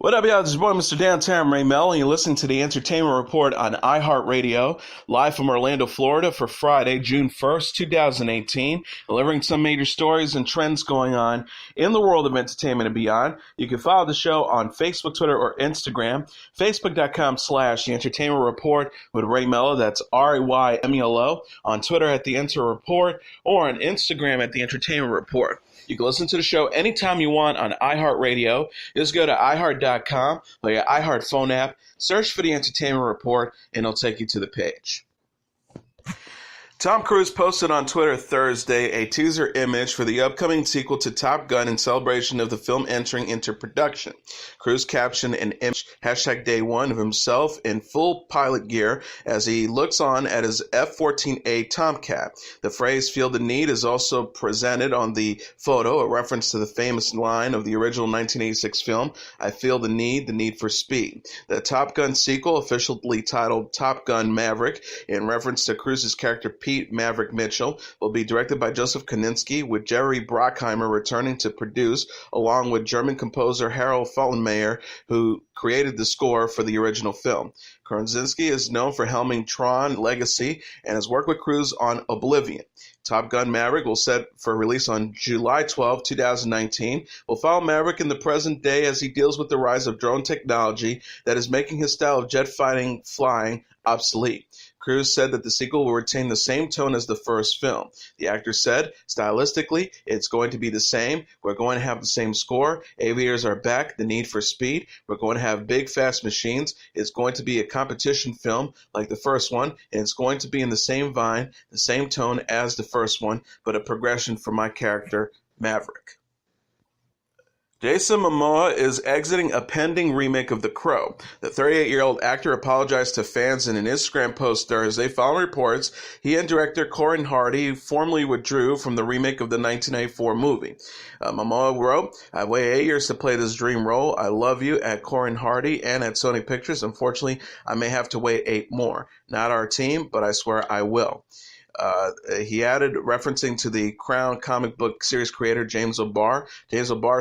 What up, y'all? This is your boy, Mr. Downtown Ray Melo, and you're listening to the Entertainment Report on iHeartRadio, live from Orlando, Florida for Friday, June 1st, 2018, delivering some major stories and trends going on in the world of entertainment and beyond. You can follow the show on Facebook, Twitter, or Instagram, facebook.com/The Entertainment Report with Ray Melo, that's RAYMELO, on Twitter at The Enter Report, or on Instagram at The Entertainment Report. You can listen to the show anytime you want on iHeartRadio. Just go to iHeart.com or your iHeart phone app, search for the Entertainment Report, and it'll take you to the page. Tom Cruise posted on Twitter Thursday a teaser image for the upcoming sequel to Top Gun in celebration of the film entering into production. Cruise captioned an image, #Day1, of himself in full pilot gear as he looks on at his F-14A Tomcat. The phrase "feel the need" is also presented on the photo, a reference to the famous line of the original 1986 film, "I feel the need for speed." The Top Gun sequel, officially titled Top Gun Maverick, in reference to Cruise's character Pete Maverick Mitchell, will be directed by Joseph Kosinski, with Jerry Bruckheimer returning to produce, along with German composer Harold Faltermeyer, who created the score for the original film. Kosinski is known for helming Tron Legacy and has worked with Cruise on Oblivion. Top Gun Maverick will set for release on July 12, 2019. Will follow Maverick in the present day as he deals with the rise of drone technology that is making his style of jet fighting flying obsolete. Cruise said that the sequel will retain the same tone as the first film. The actor said, "Stylistically, it's going to be the same. We're going to have the same score. Aviators are back. The need for speed. We're going to have big, fast machines. It's going to be a competition film like the first one, and it's going to be in the same vein, the same tone as the first one, but a progression for my character, Maverick." Jason Momoa is exiting a pending remake of The Crow. The 38-year-old actor apologized to fans in an Instagram post Thursday following reports he and director Corin Hardy formally withdrew from the remake of the 1994 movie. Momoa wrote, "I waited 8 years to play this dream role. I love you at Corin Hardy and at Sony Pictures. Unfortunately, I may have to wait 8 more. Not our team, but I swear I will." He added, referencing to the Crown comic book series creator James O'Barr,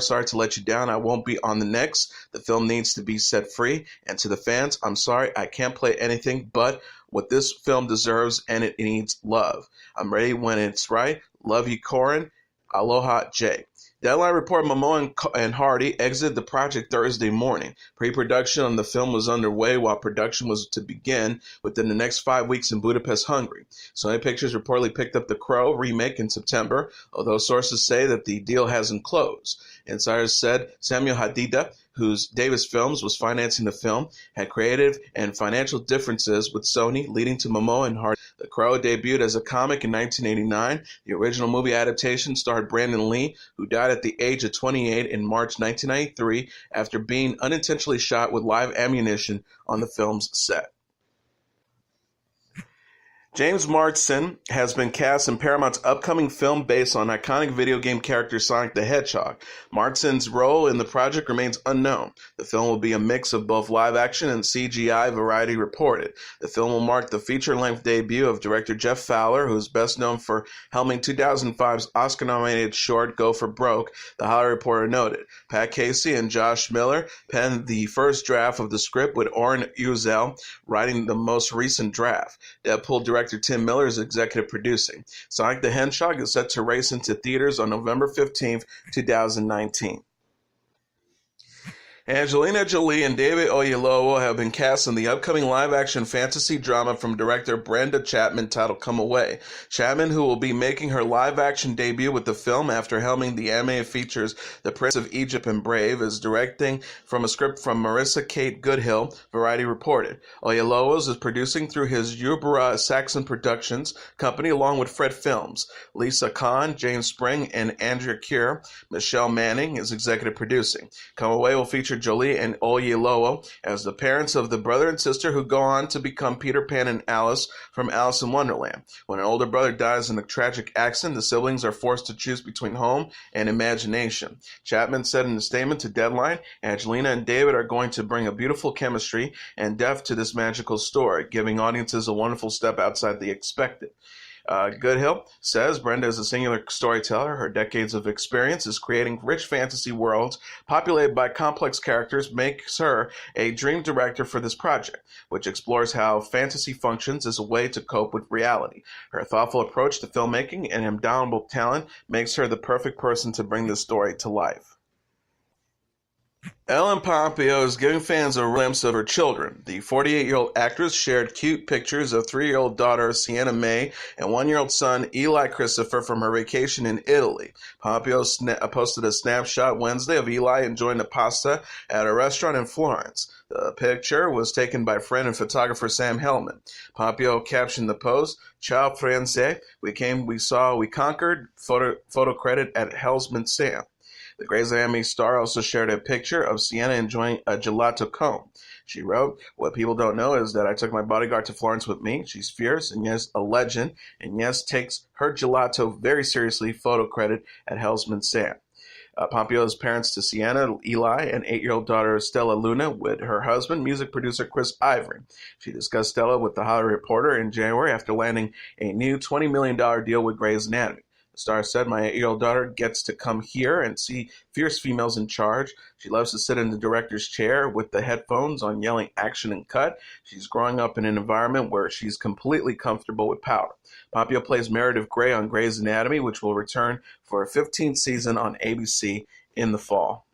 "Sorry to let you down. I won't be on the next. The film needs to be set free. And to the fans, I'm sorry I can't play anything but what this film deserves, and it needs love. I'm ready when it's right. Love you, Corin. Aloha, Jay." Deadline reported Momoa and Hardy exited the project Thursday morning. Pre-production on the film was underway while production was to begin within the next 5 weeks in Budapest, Hungary. Sony Pictures reportedly picked up The Crow remake in September, although sources say that the deal hasn't closed. Insiders said Samuel Hadida, whose Davis Films was financing the film, had creative and financial differences with Sony, leading to Momoa and Hardy. The Crow debuted as a comic in 1989. The original movie adaptation starred Brandon Lee, who died at the age of 28 in March 1993 after being unintentionally shot with live ammunition on the film's set. James Marsden has been cast in Paramount's upcoming film based on iconic video game character Sonic the Hedgehog. Marsden's role in the project remains unknown. The film will be a mix of both live action and CGI, Variety reported. The film will mark the feature-length debut of director Jeff Fowler, who is best known for helming 2005's Oscar-nominated short Go for Broke, the Hollywood Reporter noted. Pat Casey and Josh Miller penned the first draft of the script, with Oren Uzel writing the most recent draft. Deadpool director Tim Miller is executive producing. Sonic the Hedgehog is set to race into theaters on November 15th, 2019. Angelina Jolie and David Oyelowo have been cast in the upcoming live-action fantasy drama from director Brenda Chapman titled Come Away. Chapman, who will be making her live-action debut with the film after helming the animated features The Prince of Egypt and Brave, is directing from a script from Marissa Kate Goodhill, Variety reported. Oyelowo is producing through his Yubara Saxon Productions company along with Fred Films. Lisa Kahn, James Spring, and Andrea Keir. Michelle Manning is executive producing. Come Away will feature Jolie and Oyelowo as the parents of the brother and sister who go on to become Peter Pan and Alice from Alice in Wonderland. When an older brother dies in a tragic accident, the siblings are forced to choose between home and imagination. Chapman said in a statement to Deadline, "Angelina and David are going to bring a beautiful chemistry and depth to this magical story, giving audiences a wonderful step outside the expected." Goodhill says Brenda is a singular storyteller. Her decades of experience is creating rich fantasy worlds populated by complex characters makes her a dream director for this project, which explores how fantasy functions as a way to cope with reality. Her thoughtful approach to filmmaking and indomitable talent makes her the perfect person to bring this story to life. Ellen Pompeo is giving fans a glimpse of her children. The 48-year-old actress shared cute pictures of 3-year-old daughter Sienna May and 1-year-old son Eli Christopher from her vacation in Italy. Pompeo posted a snapshot Wednesday of Eli enjoying a pasta at a restaurant in Florence. The picture was taken by friend and photographer Sam Hellman. Pompeo captioned the post, "Ciao Firenze, we came, we saw, we conquered," photo credit at Hellman Sam. The Grey's Anatomy star also shared a picture of Sienna enjoying a gelato cone. She wrote, "What people don't know is that I took my bodyguard to Florence with me. She's fierce and yes, a legend, and yes, takes her gelato very seriously," photo credit at Hellman Sam. Pompeo's parents to Sienna, Eli, and 8-year-old daughter Stella Luna with her husband, music producer Chris Ivory. She discussed Stella with The Hollywood Reporter in January after landing a new $20 million deal with Grey's Anatomy. The star said, "My 8-year-old daughter gets to come here and see fierce females in charge. She loves to sit in the director's chair with the headphones on yelling action and cut. She's growing up in an environment where she's completely comfortable with power." Pompeo plays Meredith Grey on Grey's Anatomy, which will return for a 15th season on ABC in the fall.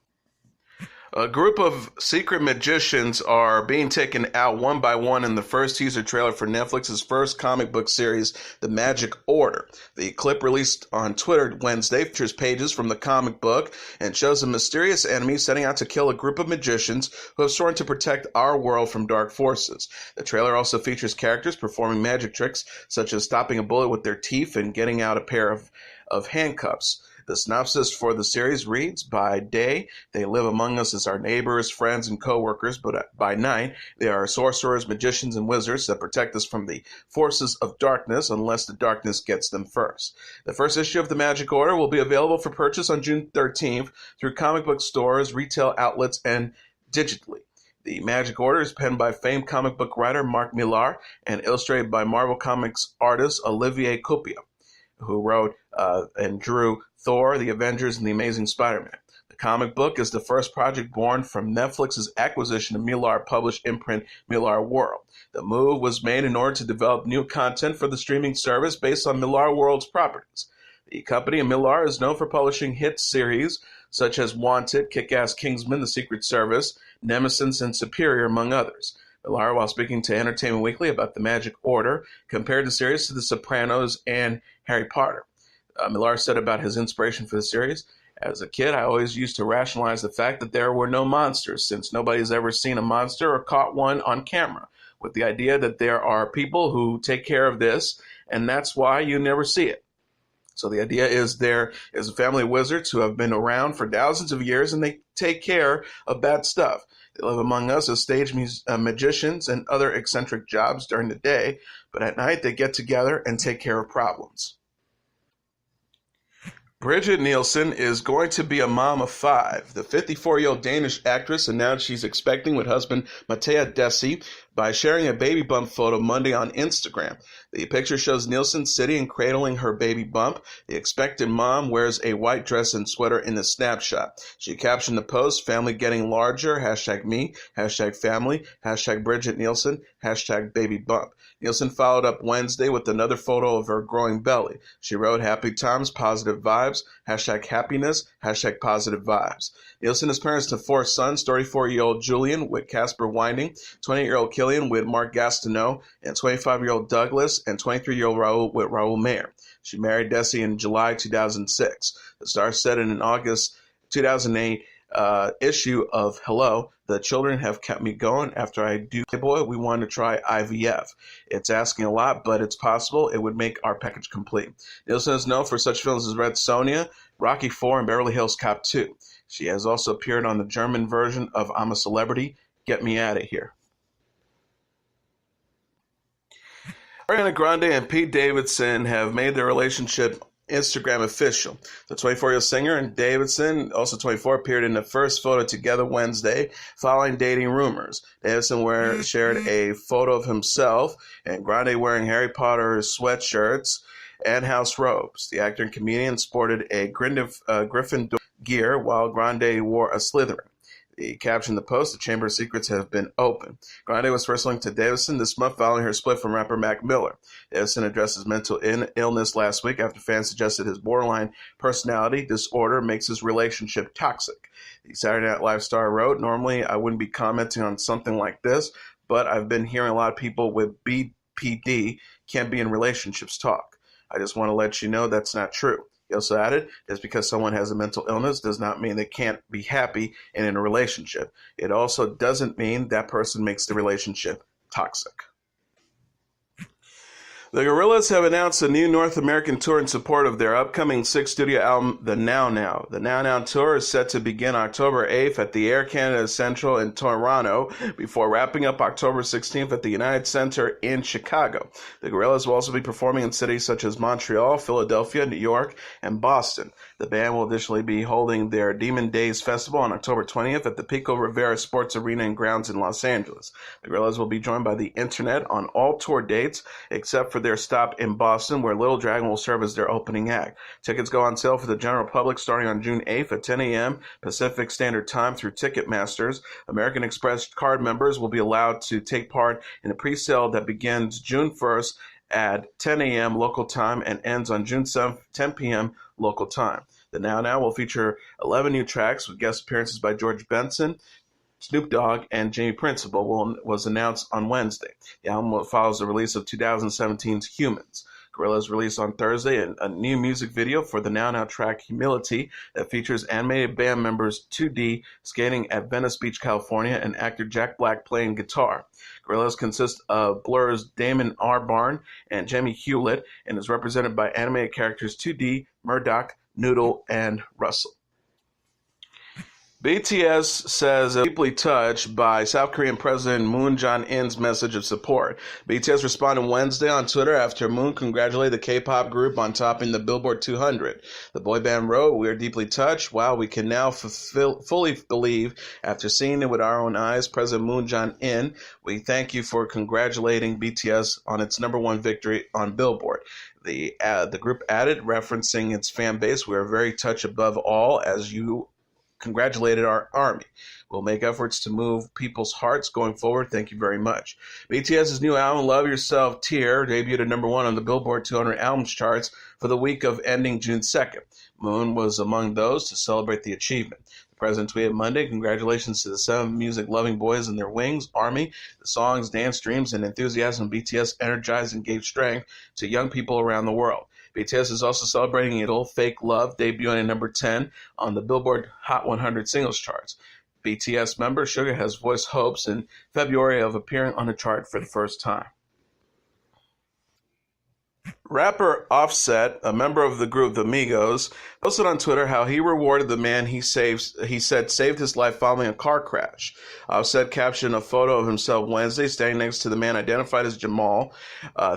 A group of secret magicians are being taken out one by one in the first teaser trailer for Netflix's first comic book series, The Magic Order. The clip released on Twitter Wednesday features pages from the comic book and shows a mysterious enemy setting out to kill a group of magicians who have sworn to protect our world from dark forces. The trailer also features characters performing magic tricks, such as stopping a bullet with their teeth and getting out a pair of handcuffs. The synopsis for the series reads, "By day, they live among us as our neighbors, friends, and co-workers, but by night, they are sorcerers, magicians, and wizards that protect us from the forces of darkness unless the darkness gets them first." The first issue of The Magic Order will be available for purchase on June 13th through comic book stores, retail outlets, and digitally. The Magic Order is penned by famed comic book writer Mark Millar and illustrated by Marvel Comics artist Olivier Coipel, who wrote and drew Thor, The Avengers, and The Amazing Spider-Man. The comic book is the first project born from Netflix's acquisition of Millar-published imprint Millar World. The move was made in order to develop new content for the streaming service based on Millar World's properties. The company in Millar is known for publishing hit series such as Wanted, Kick-Ass Kingsman, The Secret Service, Nemesis, and Superior, among others. Millar, while speaking to Entertainment Weekly about The Magic Order, compared the series to The Sopranos and Harry Potter. Millar said about his inspiration for the series, "As a kid, I always used to rationalize the fact that there were no monsters, since nobody's ever seen a monster or caught one on camera, with the idea that there are people who take care of this, and that's why you never see it. So the idea is there is a family of wizards who have been around for thousands of years, and they take care of bad stuff. They live among us as stage magicians and other eccentric jobs during the day, but at night they get together and take care of problems." Brigitte Nielsen is going to be a mom of 5. The 54-year-old Danish actress announced she's expecting with husband Mathea Desi by sharing a baby bump photo Monday on Instagram. The picture shows Nielsen sitting and cradling her baby bump. The expected mom wears a white dress and sweater in the snapshot. She captioned the post, "Family getting larger, #me, #family, #Brigitte Nielsen, #baby bump." Nielsen followed up Wednesday with another photo of her growing belly. She wrote, "Happy times, positive vibes, #happiness, #positive vibes." Nielsen is parents to 4 sons, 34-year-old Julian with Casper Winding, 28-year-old Killian with Mark Gastineau, and 25-year-old Douglas, and 23-year-old Raul with Raul Mayer. She married Desi in July 2006. The star said in an August 2008 issue of Hello, "The children have kept me going. After I do Playboy, we want to try IVF. It's asking a lot, but it's possible. It would make our package complete." Nielsen is known for such films as Red Sonja, Rocky IV, and Beverly Hills Cop 2. She has also appeared on the German version of I'm a Celebrity, Get Me Outta Here. Ariana Grande and Pete Davidson have made their relationship Instagram official. The 24-year-old singer and Davidson, also 24, appeared in the first photo together Wednesday following dating rumors. Davidson shared a photo of himself and Grande wearing Harry Potter sweatshirts and house robes. The actor and comedian sported a Gryffindor gear while Grande wore a Slytherin. He captioned the post, "The Chamber of Secrets have been opened." Grande was first linked to Davidson this month following her split from rapper Mac Miller. Davidson addressed his mental illness last week after fans suggested his borderline personality disorder makes his relationship toxic. The Saturday Night Live star wrote, "Normally I wouldn't be commenting on something like this, but I've been hearing a lot of people with BPD can't be in relationships talk. I just want to let you know that's not true." He also added, "Just because someone has a mental illness does not mean they can't be happy and in a relationship. It also doesn't mean that person makes the relationship toxic." The Gorillaz have announced a new North American tour in support of their upcoming sixth studio album, The Now Now. The Now Now tour is set to begin October 8th at the Air Canada Central in Toronto before wrapping up October 16th at the United Center in Chicago. The Gorillaz will also be performing in cities such as Montreal, Philadelphia, New York, and Boston. The band will additionally be holding their Demon Days Festival on October 20th at the Pico Rivera Sports Arena and Grounds in Los Angeles. The Gorillaz will be joined by the Internet on all tour dates except for their stop in Boston, where Little Dragon will serve as their opening act. Tickets go on sale for the general public starting on June 8th at 10 a.m. Pacific Standard Time through Ticketmasters. American Express card members will be allowed to take part in a pre-sale that begins June 1st at 10 a.m. local time and ends on June 7th, 10 p.m. local time. The Now Now will feature 11 new tracks with guest appearances by George Benson, Snoop Dogg, and Jamie Principle was announced on Wednesday. The album follows the release of 2017's Humans. Gorillaz released on Thursday a new music video for the Now Now track Humility that features animated band members 2D skating at Venice Beach, California, and actor Jack Black playing guitar. Gorillaz consists of Blur's Damon Albarn and Jamie Hewlett and is represented by animated characters 2D, Murdoch, Noodle, and Russell. BTS says deeply touched by South Korean President Moon Jae-in's message of support. BTS responded Wednesday on Twitter after Moon congratulated the K-pop group on topping the Billboard 200. The boy band wrote, "We are deeply touched. Wow, we can now fully believe after seeing it with our own eyes. President Moon Jae-in, we thank you for congratulating BTS on its #1 victory on Billboard." The group added, referencing its fan base, "We are very touched above all as you congratulated our army. We'll make efforts to move people's hearts going forward. Thank you very much." BTS's new album, Love Yourself Tear, debuted at #1 on the Billboard 200 albums charts for the week of ending June 2nd. Moon was among those to celebrate the achievement. The president tweeted Monday, "Congratulations to the 7 music-loving boys and their wings, Army. The songs, dance, dreams, and enthusiasm of BTS energize and gave strength to young people around the world." BTS is also celebrating Idol, Fake Love, debuting at #10 on the Billboard Hot 100 singles charts. BTS member Suga has voiced hopes in February of appearing on the chart for the first time. Rapper Offset, a member of the group The Migos, posted on Twitter how he rewarded the man he said saved his life following a car crash. Offset captioned a photo of himself Wednesday standing next to the man identified as Jamal.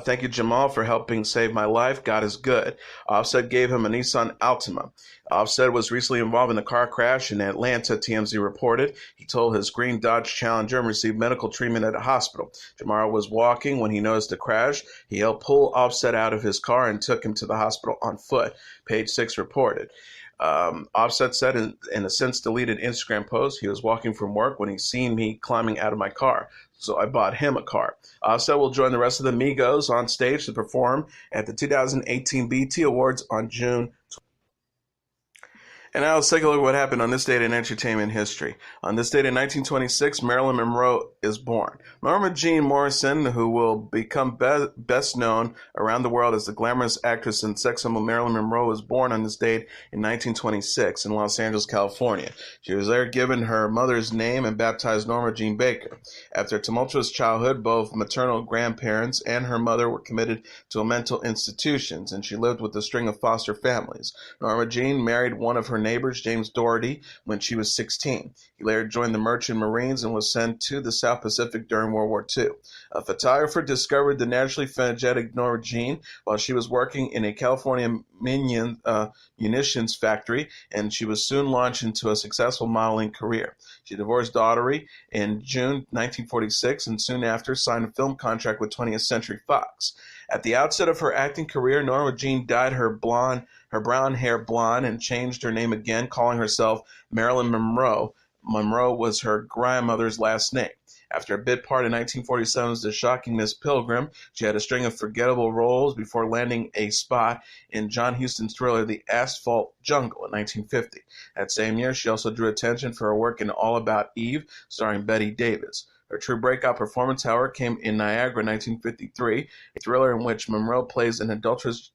"Thank you, Jamal, for helping save my life. God is good." Offset gave him a Nissan Altima. Offset was recently involved in a car crash in Atlanta, TMZ reported. He told his green Dodge Challenger and received medical treatment at a hospital. Jamal was walking when he noticed the crash. He helped pull Offset out of his car and took him to the hospital on foot, Page 6 reported. Offset said in a since-deleted Instagram post, "He was walking from work when he seen me climbing out of my car, so I bought him a car." Offset will join the rest of the Migos on stage to perform at the 2018 BET Awards on June 20th. And now let's take a look at what happened on this date in entertainment history. On this date in 1926, Marilyn Monroe is born. Norma Jean Morrison, who will become best known around the world as the glamorous actress and sex symbol Marilyn Monroe, was born on this date in 1926 in Los Angeles, California. She was there given her mother's name and baptized Norma Jean Baker. After a tumultuous childhood, both maternal grandparents and her mother were committed to mental institutions, and she lived with a string of foster families. Norma Jean married one of her her neighbors, James Doherty, when she was 16. He later joined the Merchant Marines and was sent to the South Pacific during World War II. A photographer discovered the naturally photogenic Norma Jean while she was working in a California munitions factory, and she was soon launched into a successful modeling career. She divorced Daugherty in June 1946 and soon after signed a film contract with 20th Century Fox. At the outset of her acting career, Norma Jean dyed her brown hair blonde and changed her name again, calling herself Marilyn Monroe. Monroe was her grandmother's last name. After a bit part in 1947's The Shocking Miss Pilgrim, she had a string of forgettable roles before landing a spot in John Huston's thriller The Asphalt Jungle in 1950. That same year, she also drew attention for her work in All About Eve, starring Bette Davis. Her true breakout performance, however, came in Niagara in 1953, a thriller in which Monroe plays an adulterous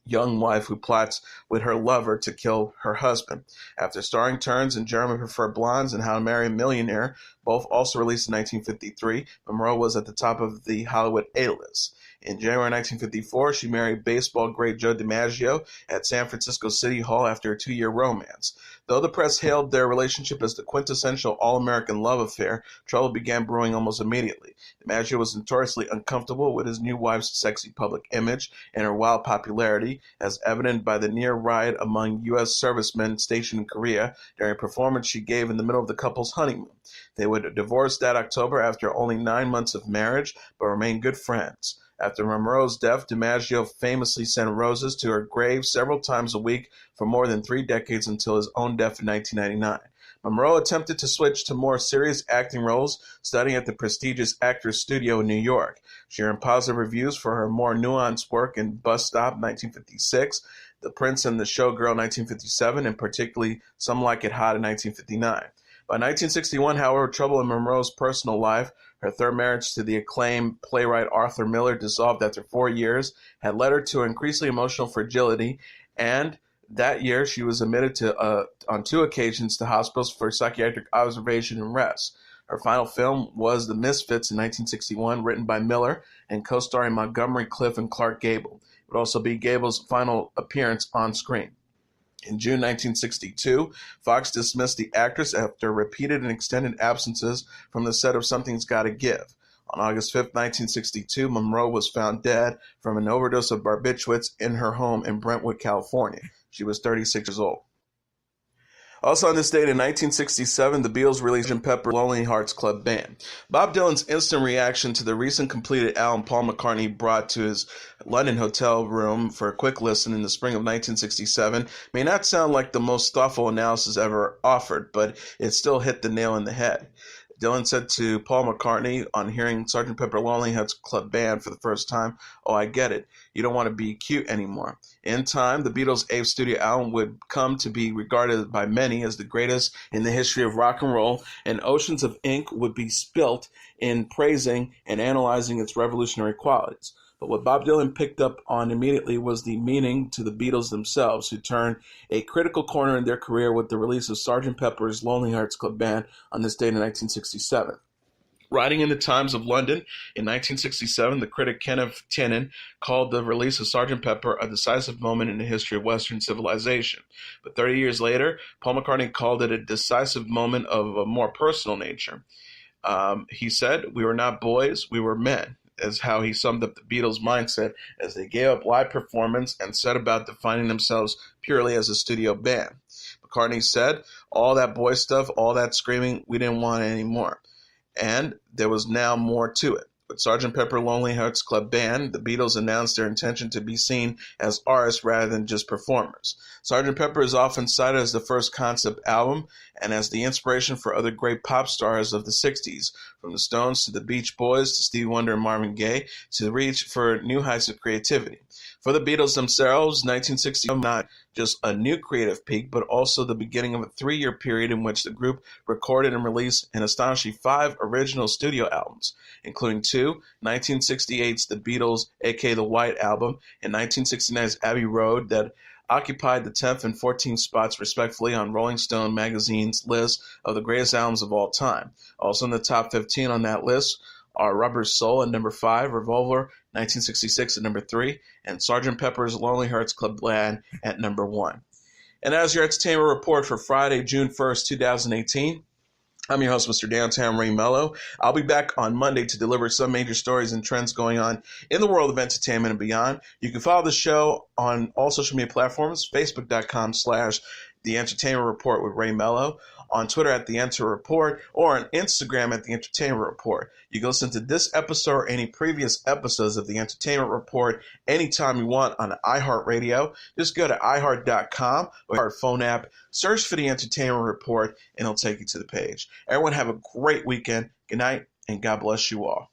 young wife who plots with her lover to kill her husband. After starring turns in German Prefer Blondes and How to Marry a Millionaire, both also released in 1953, Monroe was at the top of the Hollywood A-list. In January 1954, she married baseball great Joe DiMaggio at San Francisco City Hall after a 2-year romance. Though the press hailed their relationship as the quintessential all-American love affair, trouble began brewing almost immediately. DiMaggio was notoriously uncomfortable with his new wife's sexy public image and her wild popularity, as evident by the near riot among U.S. servicemen stationed in Korea during a performance she gave in the middle of the couple's honeymoon. They would divorce that October after only 9 months of marriage, but remained good friends. After Monroe's death, DiMaggio famously sent roses to her grave several times a week for more than 3 decades until his own death in 1999. Monroe attempted to switch to more serious acting roles, studying at the prestigious Actors Studio in New York. She earned positive reviews for her more nuanced work in Bus Stop 1956, The Prince and the Showgirl 1957, and particularly Some Like It Hot in 1959. By 1961, however, trouble in Monroe's personal life, her third marriage to the acclaimed playwright Arthur Miller, dissolved after 4 years, had led her to increasingly emotional fragility, and that year she was admitted on 2 occasions to hospitals for psychiatric observation and rest. Her final film was The Misfits in 1961, written by Miller and co-starring Montgomery Clift and Clark Gable. It would also be Gable's final appearance on screen. In June 1962, Fox dismissed the actress after repeated and extended absences from the set of Something's Gotta Give. On August 5, 1962, Monroe was found dead from an overdose of barbiturates in her home in Brentwood, California. She was 36 years old. Also on this date in 1967, the Beatles released Sgt Pepper, Lonely Hearts Club Band. Bob Dylan's instant reaction to the recent completed album Paul McCartney brought to his London hotel room for a quick listen in the spring of 1967 may not sound like the most thoughtful analysis ever offered, but it still hit the nail in the head. Dylan said to Paul McCartney on hearing Sgt. Pepper Lonely Hearts Club Band for the first time, "Oh, I get it. You don't want to be cute anymore." In time, the Beatles' 8th studio album would come to be regarded by many as the greatest in the history of rock and roll, and oceans of ink would be spilt in praising and analyzing its revolutionary qualities. But what Bob Dylan picked up on immediately was the meaning to the Beatles themselves, who turned a critical corner in their career with the release of Sgt. Pepper's Lonely Hearts Club Band on this date in 1967. Writing in the Times of London in 1967, the critic Kenneth Tynan called the release of Sgt. Pepper a decisive moment in the history of Western civilization. But 30 years later, Paul McCartney called it a decisive moment of a more personal nature. He said, "We were not boys, we were men," as how he summed up the Beatles' mindset as they gave up live performance and set about defining themselves purely as a studio band. McCartney said, "All that boy stuff, all that screaming, we didn't want it anymore." And there was now more to it. With Sgt. Pepper Lonely Hearts Club Band, the Beatles announced their intention to be seen as artists rather than just performers. Sgt. Pepper is often cited as the first concept album and as the inspiration for other great pop stars of the 60s, from the Stones to the Beach Boys to Stevie Wonder and Marvin Gaye, to reach for new heights of creativity. For the Beatles themselves, 1960 was not just a new creative peak, but also the beginning of a 3-year period in which the group recorded and released an astonishing 5 original studio albums, including 2, 1968's The Beatles, aka The White Album, and 1969's Abbey Road, that occupied the 10th and 14th spots respectively on Rolling Stone magazine's list of the greatest albums of all time. Also in the top 15 on that list are Rubber Soul at number 5, Revolver 1966 at number 3, and Sgt. Pepper's Lonely Hearts Club Band at number 1. And as your entertainment report for Friday, June 1st, 2018, I'm your host, Mr. Downtown Ray Melo. I'll be back on Monday to deliver some major stories and trends going on in the world of entertainment and beyond. You can follow the show on all social media platforms, facebook.com/The Entertainment Report with Ray Melo, on Twitter at The Enter Report, or on Instagram at The Entertainment Report. You can listen to this episode or any previous episodes of The Entertainment Report anytime you want on iHeartRadio. Just go to iHeart.com or our phone app, search for The Entertainment Report, and it'll take you to the page. Everyone have a great weekend. Good night, and God bless you all.